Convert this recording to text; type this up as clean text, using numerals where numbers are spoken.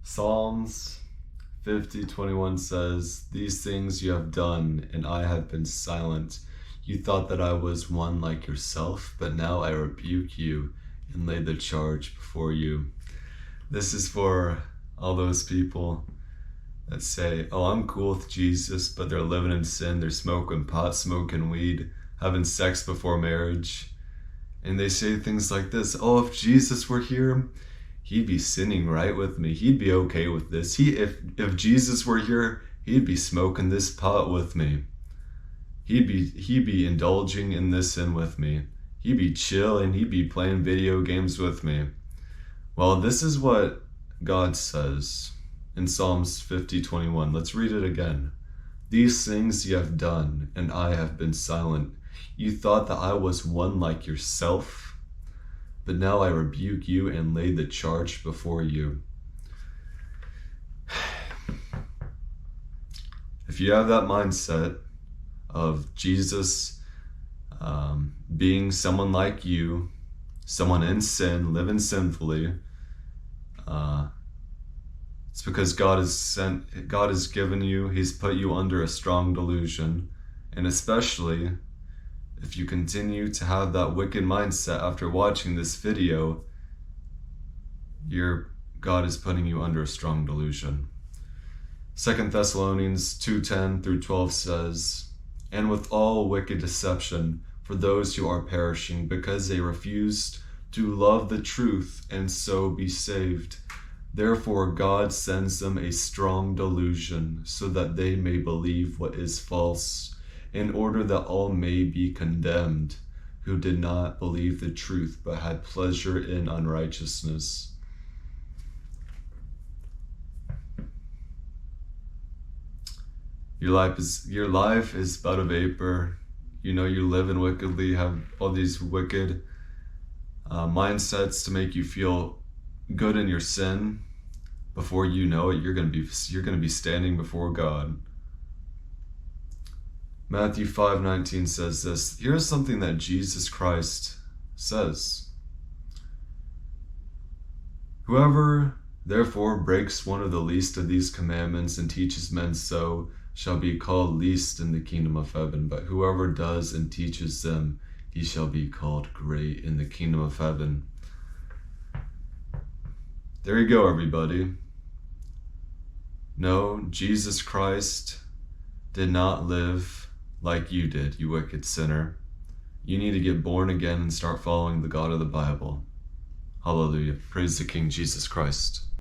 Psalms 50:21 says, "These things you have done, and I have been silent. You thought that I was one like yourself, but now I rebuke you and lay the charge before you." This is for all those people that say, "Oh, I'm cool with Jesus," but they're living in sin. They're smoking pot, smoking weed, having sex before marriage. And they say things like this: "Oh, if Jesus were here, he'd be sinning right with me. He'd be okay with this. If Jesus were here, he'd be smoking this pot with me. He'd be indulging in this sin with me. He'd be chilling. He'd be playing video games with me." Well, this is what God says in Psalms 50:21. Let's read it again. "These things you have done, and I have been silent. You thought that I was one like yourself, but now I rebuke you and lay the charge before you." If you have that mindset of Jesus being someone like you, someone in sin, living sinfully, it's because God has given you, He's put you under a strong delusion. And especially if you continue to have that wicked mindset after watching this video, God is putting you under a strong delusion. 2 Thessalonians 2:10-12 says, "And with all wicked deception for those who are perishing, because they refused to love the truth and so be saved. Therefore God sends them a strong delusion, so that they may believe what is false, in order that all may be condemned, who did not believe the truth, but had pleasure in unrighteousness." Your life is but a vapor. You know you're living wickedly, have all these wicked mindsets to make you feel good in your sin. Before you know it, you're gonna be standing before God. Matthew 5:19 says this. Here's something that Jesus Christ says: "Whoever therefore breaks one of the least of these commandments and teaches men so shall be called least in the kingdom of heaven. But whoever does and teaches them, he shall be called great in the kingdom of heaven." There you go, everybody. No, Jesus Christ did not live like you did, you wicked sinner. You need to get born again and start following the God of the Bible. Hallelujah. Praise the King Jesus Christ.